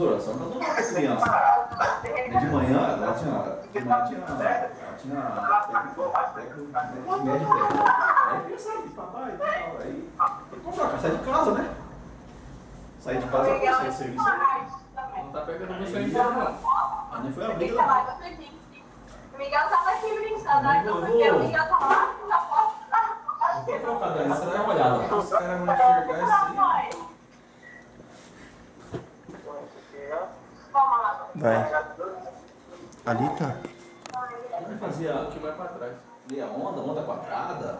professora, só não tá com criança. De manhã, ela tinha técnico médio técnico. Aí eu pensava, papai e tal. Aí, sai de casa, né? Sair de casa pra sair de serviço. Não tá pegando você inteiro, não. A mãe foi a briga lá. O Miguel tava aqui brincando, aí eu fui, o Miguel tava lá na porta. Não tem trocado aí, você dá uma olhada lá. Os caras não enxergar assim. Vamos lá. Vai. Ali tá. Como fazia Que vai pra trás. meia onda quadrada?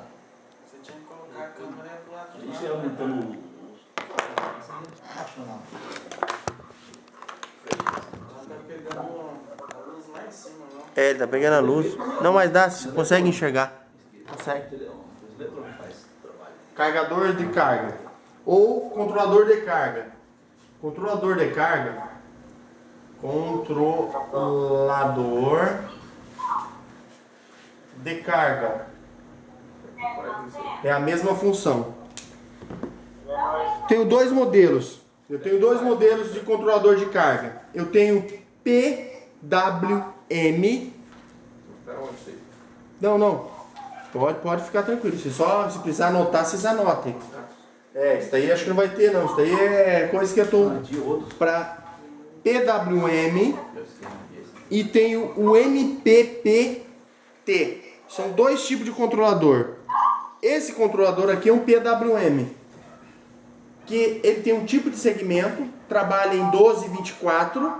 Você tinha que colocar a câmera pro lado A de gente lá. ia aumentando o. Ela tá pegando a luz lá em cima, não. É, ele tá pegando a luz. Não, mas dá, você consegue enxergar. Consegue. Carregador de carga. Ou controlador de carga. Controlador de carga. Controlador de carga. É a mesma função. Tenho dois modelos. Eu tenho dois modelos de controlador de carga. Eu tenho PWM. Pra onde você? Não. Pode ficar tranquilo. Se precisar anotar, vocês anotem. Isso daí acho que não vai ter não. Isso daí é coisa que eu tô para PWM e tenho o MPPT. São dois tipos de controlador. Esse controlador aqui é um PWM, que ele tem um tipo de segmento, trabalha em 12 e 24,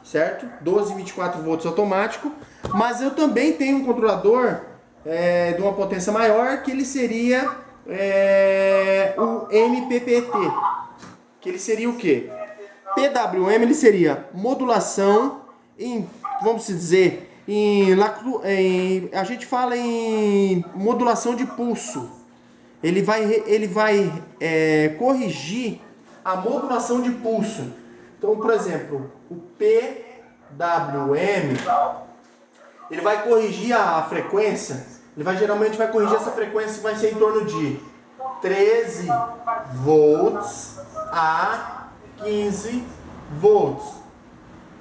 certo? 12 e 24 volts automático, mas eu também tenho um controlador de uma potência maior, que ele seria o MPPT, que ele seria o quê? PWM ele seria modulação em, vamos dizer, a gente fala em modulação de pulso. Ele vai corrigir a modulação de pulso. Então, por exemplo, o PWM ele vai corrigir a frequência. Geralmente vai corrigir essa frequência, que vai ser em torno de 13 volts a 15 volts.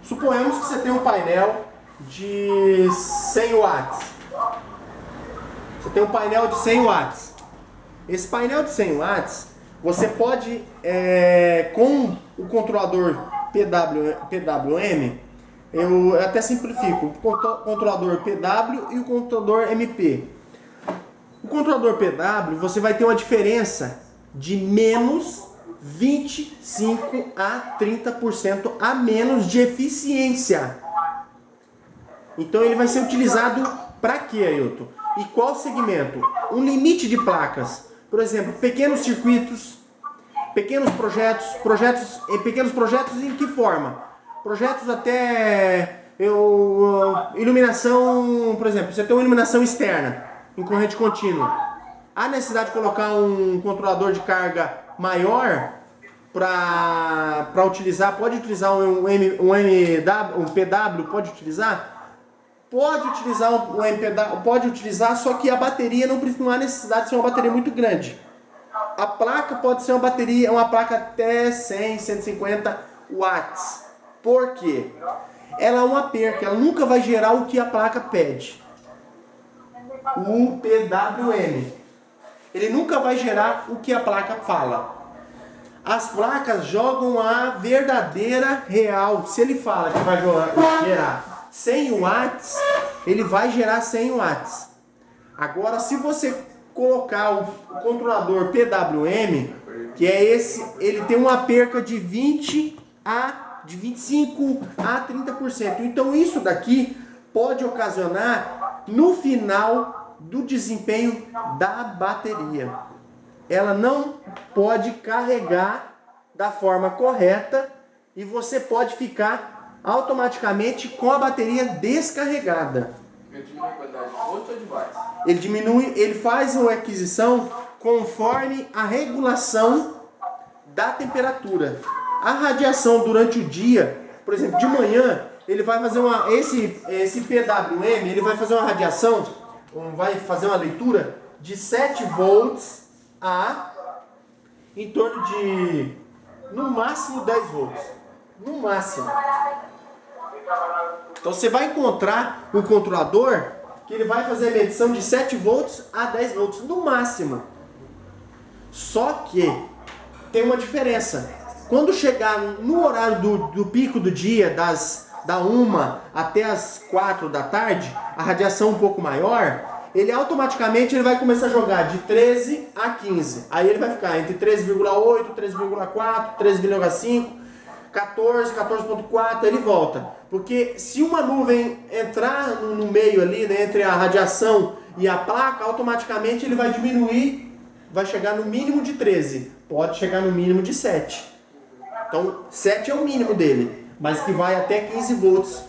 Suponhamos que você tem um painel de 100 watts. Você tem um painel de 100 watts. Esse painel de 100 watts, você pode, com o controlador PWM, eu até simplifico, o controlador PW e o controlador MP. O controlador PW, você vai ter uma diferença de menos 25 a 30% a menos de eficiência. Então ele vai ser utilizado para quê, Ailton? E qual segmento? Um limite de placas. Por exemplo, pequenos circuitos, pequenos projetos em que forma? Projetos até iluminação, por exemplo, você tem uma iluminação externa em corrente contínua. Há necessidade de colocar um controlador de carga maior para utilizar? Pode utilizar um PW? Pode utilizar? Pode utilizar um MPW, pode utilizar, só que a bateria não há necessidade de ser uma bateria muito grande. A placa pode ser uma placa até 100, 150 watts. Por quê? Ela é uma perca, ela nunca vai gerar o que a placa pede. O PWM. Ele nunca vai gerar o que a placa fala. As placas jogam a verdadeira real. Se ele fala que vai gerar 100 watts, ele vai gerar 100 watts. Agora, se você colocar o controlador PWM, que é esse, ele tem uma perca de 25 a 30%. Então isso daqui pode ocasionar no final do desempenho da bateria. Ela não pode carregar da forma correta e você pode ficar automaticamente com a bateria descarregada. Ele diminui a quantidade de volts ou de watts? Ele faz uma aquisição conforme a regulação da temperatura. A radiação durante o dia, por exemplo, de manhã, ele vai fazer esse PWM, ele vai fazer uma radiação, vai fazer uma leitura de 7 volts a em torno de, no máximo, 10 volts. No máximo. Então você vai encontrar um controlador que ele vai fazer a medição de 7 volts a 10 volts no máximo. Só que tem uma diferença. Quando chegar no horário do pico do dia, da 1 até as 4 da tarde, a radiação um pouco maior, ele automaticamente vai começar a jogar de 13 a 15. Aí ele vai ficar entre 13,8, 13,4, 13,5, 14, 14,4, ele volta. Porque se uma nuvem entrar no meio ali, né, entre a radiação e a placa, automaticamente ele vai diminuir, vai chegar no mínimo de 13. Pode chegar no mínimo de 7. Então, 7 é o mínimo dele, mas que vai até 15 volts.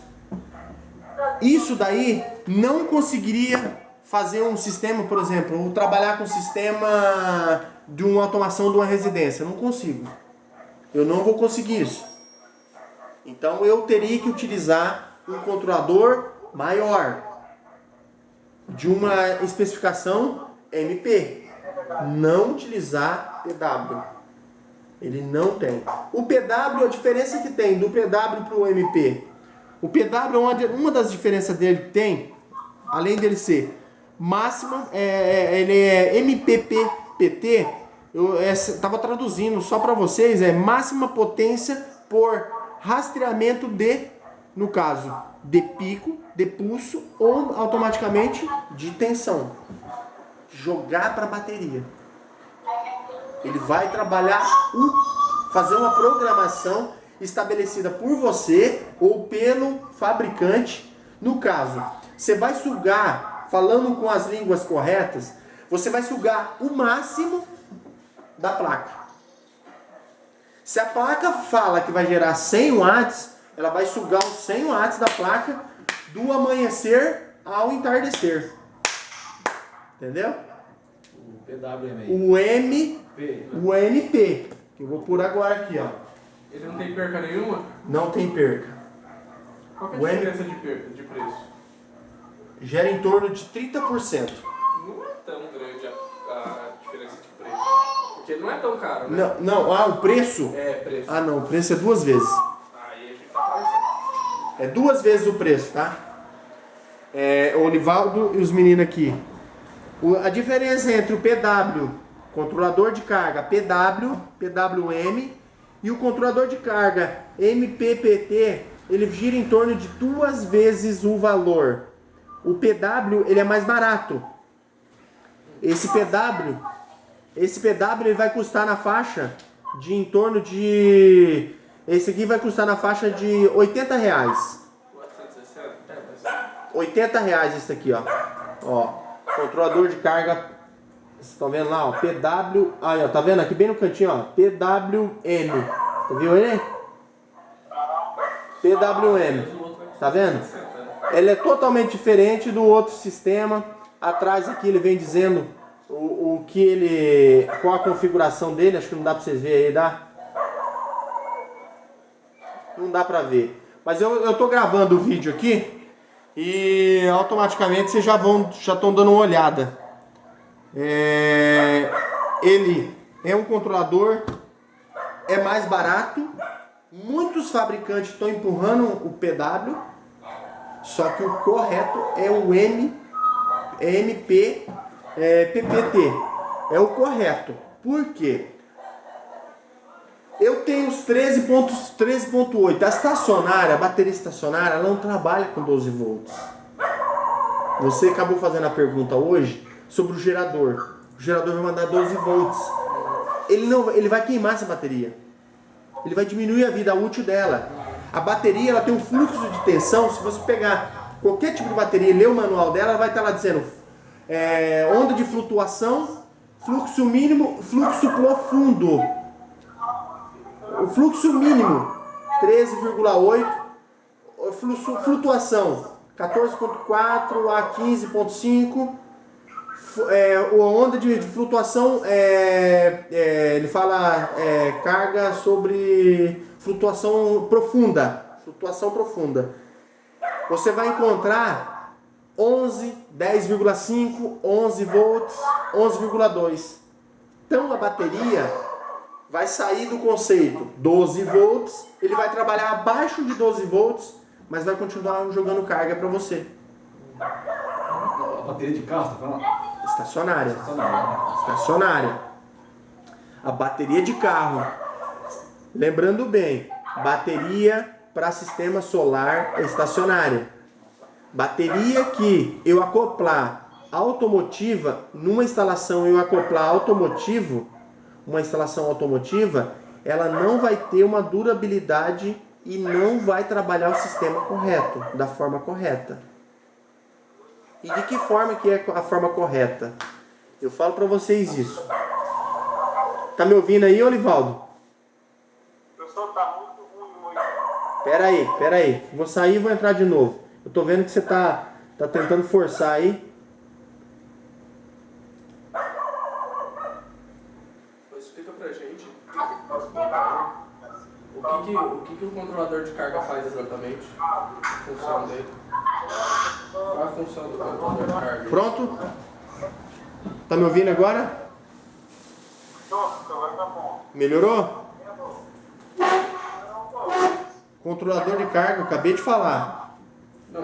Isso daí não conseguiria fazer um sistema, por exemplo, ou trabalhar com um sistema de uma automação de uma residência. Eu não consigo. Eu não vou conseguir isso. Então eu teria que utilizar um controlador maior, de uma especificação MP. Não utilizar PW. Ele não tem. O PW, a diferença que tem do PW para o MP. O PW, uma das diferenças dele que tem, além dele ser máxima, ele é MPPT, eu estava traduzindo só para vocês, é máxima potência por rastreamento de, no caso, de pico, de pulso ou automaticamente de tensão. Jogar para a bateria. Ele vai trabalhar, fazer uma programação estabelecida por você ou pelo fabricante. No caso, você vai sugar, falando com as línguas corretas, você vai sugar o máximo da placa. Se a placa fala que vai gerar 100 watts, ela vai sugar os 100 watts da placa do amanhecer ao entardecer. Entendeu? O PWM. O MP, que eu vou pôr agora aqui, ó. Ele não tem perca nenhuma? Não tem perca. Qual que é O a M- diferença de preço? Gera em torno de 30%. Não é tão grande a diferença de preço. Porque não é tão caro, né? Não, o preço? É, preço. Ah, não, o preço é 2 vezes. Aí a gente tá parecendo. É 2 vezes o preço, tá? O Olivaldo e os meninos aqui. A diferença entre o PW, controlador de carga PWM, e o controlador de carga MPPT, ele gira em torno de 2 vezes o valor. O PW, ele é mais barato. Esse PW ele vai custar na faixa de em torno de... Esse aqui vai custar na faixa de R$80. 460? R$80 esse aqui, ó. Controlador de carga. Vocês estão vendo lá, ó? PW. Aí, ó, tá vendo aqui bem no cantinho, ó? PWM. Você viu ele? PWM. Tá vendo? Ele é totalmente diferente do outro sistema. Atrás aqui ele vem dizendo o que ele... qual a configuração dele. Acho que não dá pra vocês verem aí, dá? Não dá pra ver. Mas eu tô gravando o vídeo aqui e automaticamente vocês já estão dando uma olhada. Ele é um controlador, é mais barato. Muitos fabricantes estão empurrando o PW, só que o correto é o PPT. É o correto. Por quê? Eu tenho os 13.8. A estacionária, a bateria estacionária, ela não trabalha com 12 volts. Você acabou fazendo a pergunta hoje sobre o gerador. O gerador vai mandar 12 volts. Ele vai queimar essa bateria. Ele vai diminuir a vida útil dela. A bateria, ela tem um fluxo de tensão. Se você pegar qualquer tipo de bateria e ler o manual dela, ela vai estar lá dizendo onda de flutuação, fluxo mínimo, fluxo profundo. O fluxo mínimo, 13,8. Flutuação, 14,4 a 15,5. A onda de flutuação, ele fala carga sobre flutuação profunda. Flutuação profunda. Você vai encontrar 11, 10,5, 11 volts, 11,2. Então a bateria vai sair do conceito 12 volts, ele vai trabalhar abaixo de 12 volts, mas vai continuar jogando carga para você. A bateria de carro, você tá falando? Estacionária. Estacionária. Estacionária. A bateria de carro. Lembrando bem, bateria para sistema solar estacionária. Bateria que eu acoplar automotiva, numa instalação eu acoplar automotivo, uma instalação automotiva, ela não vai ter uma durabilidade e não vai trabalhar o sistema correto, da forma correta. E de que forma que é a forma correta? Eu falo para vocês isso. Tá me ouvindo aí, Olivaldo? O som tá muito ruim hoje. Pera aí. Vou sair e vou entrar de novo. Eu tô vendo que você tá tentando forçar aí. Explica pra gente o que o controlador de carga faz exatamente. A função dele. Qual é a função do controlador de carga? Pronto? Tá me ouvindo agora? Agora tá bom. Melhorou? Controlador de carga, eu acabei de falar. Não,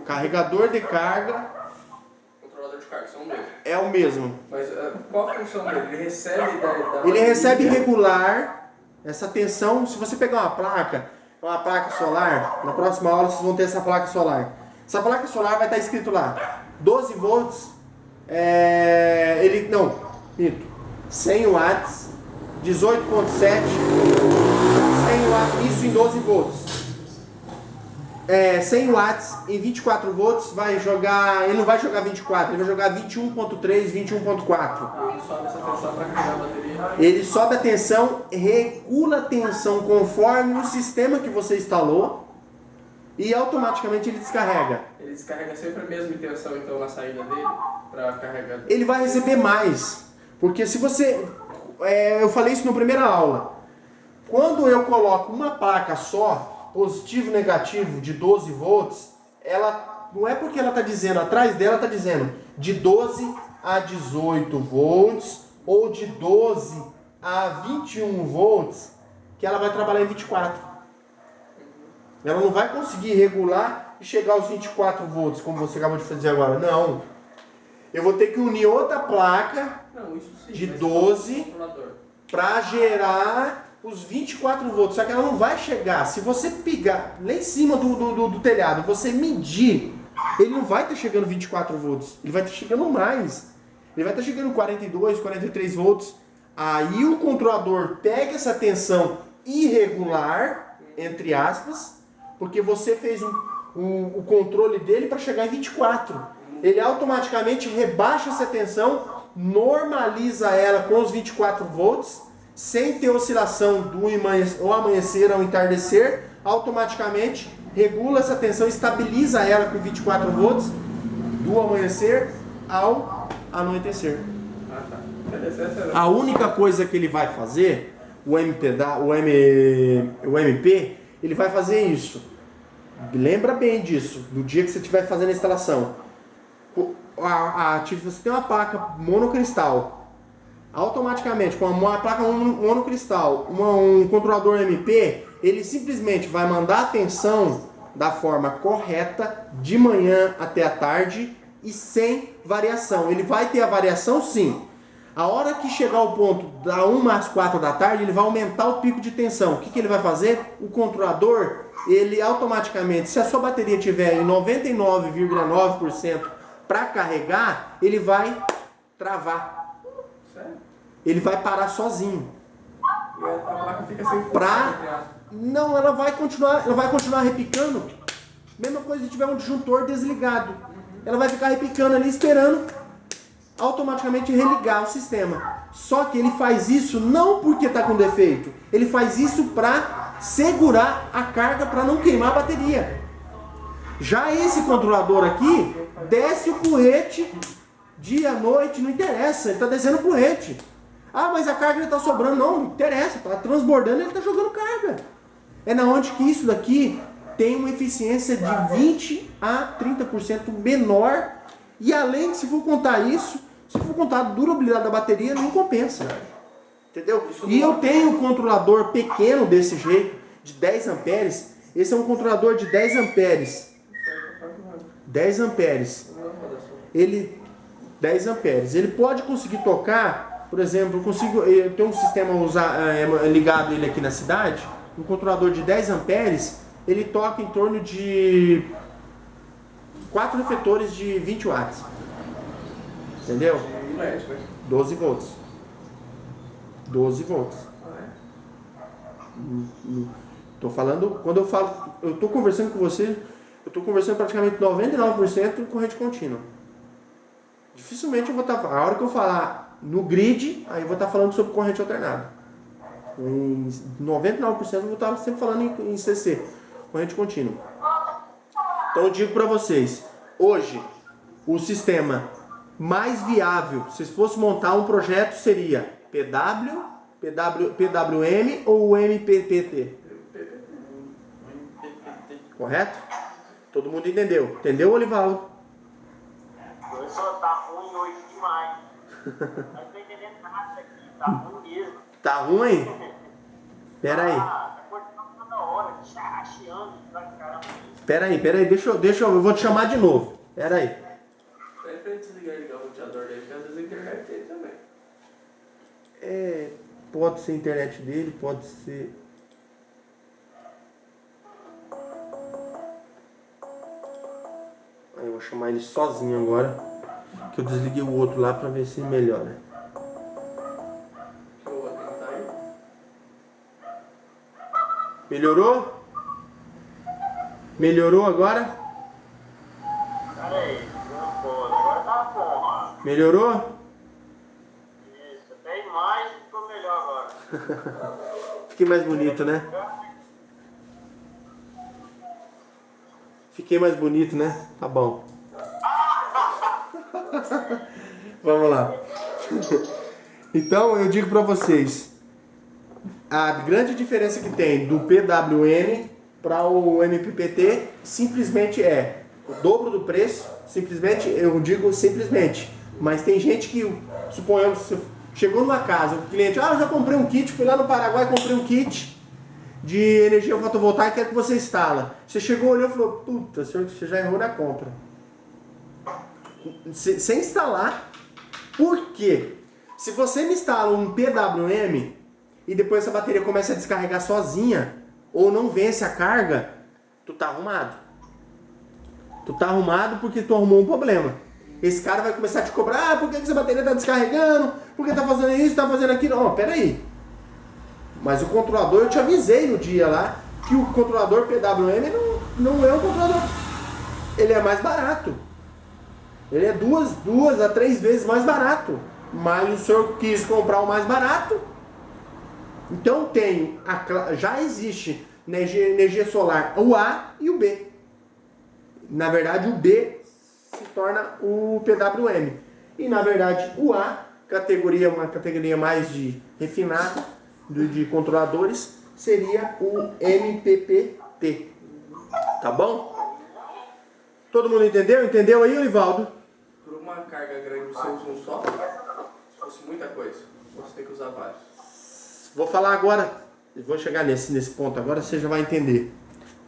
Carregador de carga controlador de carga são o mesmo. é o mesmo. Mas qual a função dele? Ele recebe da Ele bateria? recebe regular essa tensão. Se você pegar uma placa solar, na próxima aula vocês vão ter essa placa solar. Essa placa solar vai estar escrito lá 12 volts, 100 watts, 18.7, 100 watts, isso em 12 volts. 100 watts em 24 volts ele não vai jogar 24, ele vai jogar 21.3, 21.4. Ele sobe essa tensão para carregar a bateria. Ele sobe a tensão, regula a tensão conforme o sistema que você instalou e automaticamente ele descarrega. Ele descarrega sempre a mesma tensão então na saída dele para carregar. Ele vai receber mais, porque se você... eu falei isso na primeira aula. Quando eu coloco uma placa só, positivo e negativo de 12 volts, ela não é porque ela está dizendo, atrás dela está dizendo de 12 a 18 volts ou de 12 a 21 volts que ela vai trabalhar em 24. Ela não vai conseguir regular e chegar aos 24 volts, como você acabou de fazer agora. Não. Eu vou ter que unir outra placa de 12 para gerar os 24 volts. Só que ela não vai chegar. Se você pegar lá em cima do telhado, você medir, ele não vai estar chegando 24 volts. Ele vai estar chegando mais. Ele vai estar chegando 42, 43 volts. Aí o controlador pega essa tensão irregular, entre aspas, porque você fez o controle dele para chegar em 24. Ele automaticamente rebaixa essa tensão, normaliza ela com os 24 volts, sem ter oscilação do amanhecer ao entardecer, automaticamente regula essa tensão, estabiliza ela com 24 volts do amanhecer ao anoitecer. A única coisa que ele vai fazer, o MP, ele vai fazer isso. Lembra bem disso, no dia que você estiver fazendo a instalação. Você tem uma placa monocristal. Automaticamente, com uma placa monocristal, um controlador MP, ele simplesmente vai mandar a tensão da forma correta, de manhã até a tarde e sem variação. Ele vai ter a variação sim. A hora que chegar ao ponto da 1 às 4 da tarde, ele vai aumentar o pico de tensão. O que ele vai fazer? O controlador, ele automaticamente, se a sua bateria tiver em 99,9% para carregar, ele vai travar. Ele vai parar sozinho. E a placa fica sem força. Não, ela vai continuar repicando. Mesma coisa se tiver um disjuntor desligado. Ela vai ficar repicando ali, esperando automaticamente religar o sistema. Só que ele faz isso não porque está com defeito. Ele faz isso para segurar a carga, para não queimar a bateria. Já esse controlador aqui, desce o porrete dia, noite, não interessa. Ele está descendo o porrete. Ah, mas a carga está sobrando. Não interessa, está transbordando, ele está jogando carga. É na onde que isso daqui tem uma eficiência de 20 a 30% menor. E além de, se for contar isso, se for contar a durabilidade da bateria, não compensa. Entendeu? E eu tenho um controlador pequeno desse jeito, de 10 amperes. Esse é um controlador de 10 amperes. 10 amperes. Ele 10 amperes. Ele pode conseguir tocar, por exemplo, eu tenho um sistema ligado ele aqui na cidade, um controlador de 10 amperes, ele toca em torno de 4 refletores de 20 watts. Entendeu? 12 volts. 12 volts. Tô falando, quando eu falo, eu tô conversando com você, eu tô conversando praticamente 99% corrente contínua. Dificilmente eu vou estar, a hora que eu falar no grid, aí eu vou estar falando sobre corrente alternada. Em 99% eu vou estar sempre falando em CC, corrente contínua. Então eu digo para vocês, hoje, o sistema mais viável, se fosse montar um projeto, seria PWM ou MPPT? Correto? Todo mundo entendeu? Entendeu, Olivaldo? O só tá ruim hoje demais. Não tô entendendo nada aqui, tá ruim mesmo. Tá ruim? Pera aí. Tá cortando toda hora, chiando, caramba. Pera aí, deixa eu vou te chamar de novo. Pera aí. Pede pra ele desligar e ligar o roteador dele, porque às vezes a internet dele também. Pode ser a internet dele, pode ser... Aí eu vou chamar ele sozinho agora, que eu desliguei o outro lá pra ver se melhora. Que o outro tá aí. Melhorou? Melhorou agora? Pera aí, não pode. Agora tá bom, mano. Melhorou? Isso, até imagem ficou melhor agora. Fiquei mais bonito, né? Fiquei mais bonito, né? Tá bom. Vamos lá. Então, eu digo pra vocês, a grande diferença que tem do PWM para o MPPT simplesmente é o dobro do preço, simplesmente, eu digo simplesmente, mas tem gente que, suponhamos, você chegou numa casa, o cliente, eu já comprei um kit, fui lá no Paraguai, comprei um kit de energia fotovoltaica, quero que você instala. Você chegou, olhou e falou, puta, senhor, você já errou na compra. Sem instalar. Por quê? Se você me instala um PWM e depois essa bateria começa a descarregar sozinha, ou não vence a carga, tu tá arrumado. Tu tá arrumado porque tu arrumou um problema. Esse cara vai começar a te cobrar, por que essa bateria tá descarregando? Por que tá fazendo isso, tá fazendo aquilo? Não, peraí. Mas o controlador, eu te avisei no dia lá, que o controlador PWM não é um controlador. Ele é mais barato. Ele é 2 a 3 vezes mais barato. Mas o senhor quis comprar o mais barato. Então já existe na energia solar o A e o B. Na verdade o B se torna o PWM. E na verdade o A, uma categoria mais de refinada, de controladores, seria o MPPT. Tá bom? Todo mundo entendeu? Entendeu aí, Olivaldo? Por uma carga grande você usa um só? Se fosse muita coisa, você tem que usar vários. Vou falar agora, vou chegar nesse ponto agora, você já vai entender.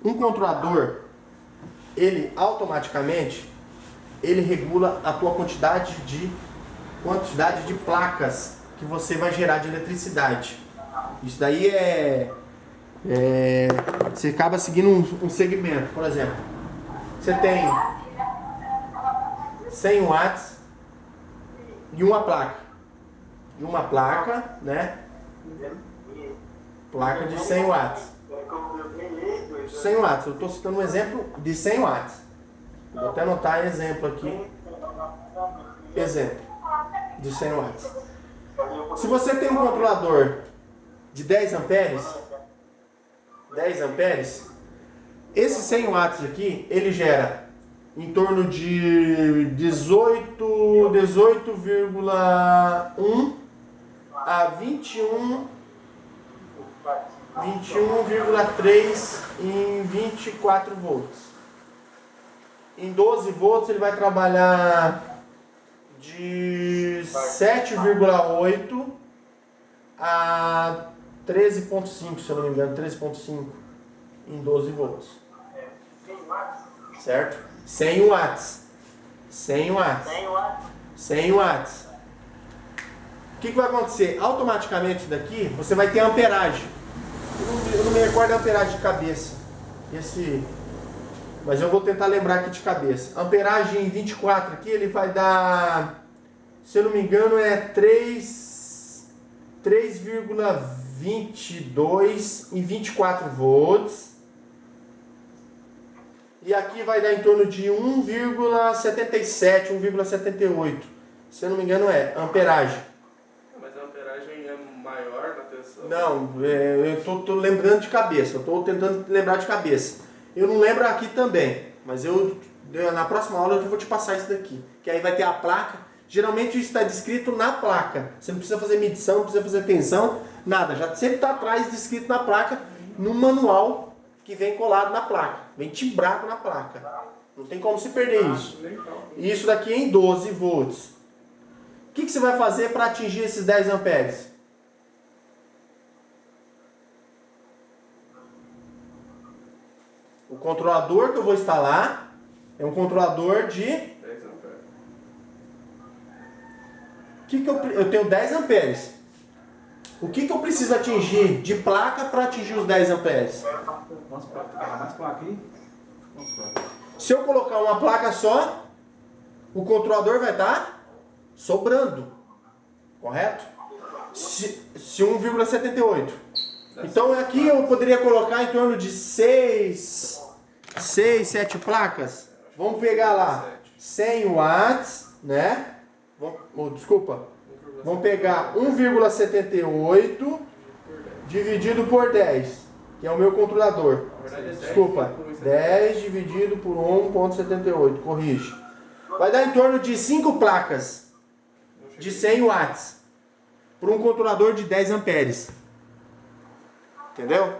Um controlador, ele automaticamente, ele regula a tua quantidade de placas que você vai gerar de eletricidade. Isso daí você acaba seguindo um segmento. Por exemplo, você tem 100 watts e uma placa, né? Placa de 100 watts. 100 watts, eu estou citando um exemplo de 100 watts. Vou até anotar exemplo aqui. Exemplo de 100 watts. Se você tem um controlador de 10 amperes, esse 100 watts aqui, ele gera em torno de 18,1 a 21,3 em 24 volts. Em 12 volts ele vai trabalhar de 7,8 a 13.5, se eu não me engano, 13.5 em 12 volts. Certo? 100 watts. 100 watts. 100 watts. O que vai acontecer? Automaticamente isso daqui, você vai ter amperagem. Eu não me recordo a amperagem de cabeça. Mas eu vou tentar lembrar aqui de cabeça. Amperagem 24 aqui, ele vai dar, se eu não me engano, é 3,22 em 24 volts. E aqui vai dar em torno de 1,77, 1,78. Se eu não me engano é amperagem. Mas a amperagem é maior na tensão? Não, eu tô lembrando de cabeça. Eu tô tentando lembrar de cabeça. Eu não lembro aqui também. Mas na próxima aula eu vou te passar isso daqui. Que aí vai ter a placa. Geralmente isso está descrito na placa. Você não precisa fazer medição, não precisa fazer tensão, nada. Já sempre está atrás descrito na placa, no manual que vem colado na placa. Vem timbrado na placa. Não tem como se perder isso. E isso daqui é em 12 volts. O que você vai fazer para atingir esses 10 amperes? O controlador que eu vou instalar é um controlador de 10 amperes. Eu tenho 10 amperes. O que eu preciso atingir de placa para atingir os 10 amperes? Quantas placas? Mais placa aí? Quantas placas? Se eu colocar uma placa só, o controlador vai estar sobrando. Correto? Se 1,78. Então aqui eu poderia colocar em torno de 6, 7 placas. Vamos pegar lá 100 watts, né? Desculpa. Vamos pegar 1,78 dividido por 10, que é o meu controlador. Desculpa, 10 dividido por 1,78, corrige. Vai dar em torno de 5 placas de 100 watts para um controlador de 10 amperes. Entendeu?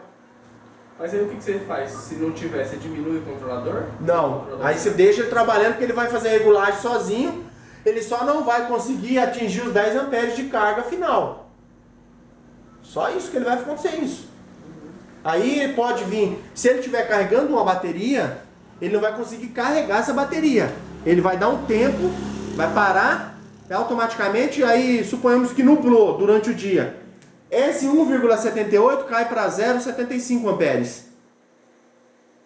Mas aí o que você faz? Se não tiver, você diminui o controlador? Não, aí você deixa ele trabalhando porque ele vai fazer a regulagem sozinho. Ele só não vai conseguir atingir os 10 amperes de carga final. Só isso que ele vai acontecer isso. Aí ele pode vir, se ele estiver carregando uma bateria, ele não vai conseguir carregar essa bateria. Ele vai dar um tempo, vai parar automaticamente, aí suponhamos que nublou durante o dia. Esse 1,78 cai para 0,75 amperes.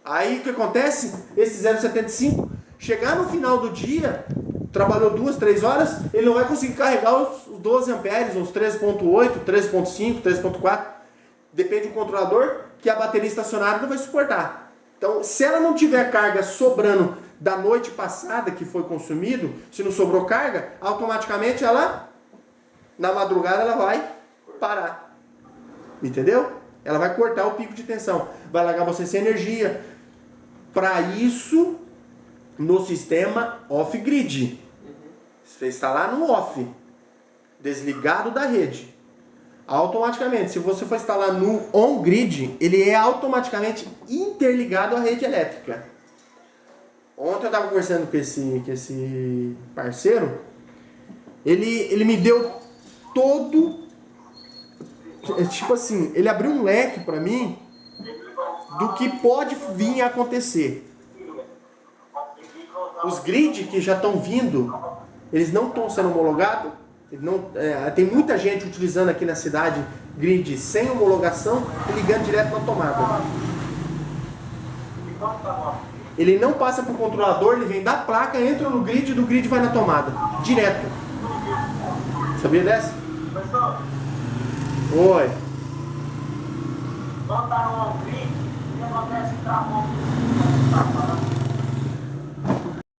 Aí o que acontece? Esse 0,75, chegar no final do dia, trabalhou 2, 3 horas, ele não vai conseguir carregar os 12 amperes, os 3,8, 3,5, 3,4. Depende do controlador, que a bateria estacionária não vai suportar. Então, se ela não tiver carga sobrando da noite passada que foi consumido, se não sobrou carga, automaticamente ela, na madrugada, ela vai parar. Entendeu? Ela vai cortar o pico de tensão. Vai largar você sem energia. Para isso, no sistema off-grid. Você está lá no off, desligado da rede. Automaticamente, se você for instalar no on-grid, ele é automaticamente interligado à rede elétrica. Ontem eu estava conversando com esse parceiro, ele me deu todo, tipo assim, ele abriu um leque para mim do que pode vir a acontecer. Os grid que já estão vindo, eles não estão sendo homologados. Tem muita gente utilizando aqui na cidade grid sem homologação e ligando direto na tomada. Ele não passa para o controlador, ele vem da placa, entra no grid e do grid vai na tomada. Direto. Sabia dessa? Oi. Quando tá no grid, o que acontece? Travou.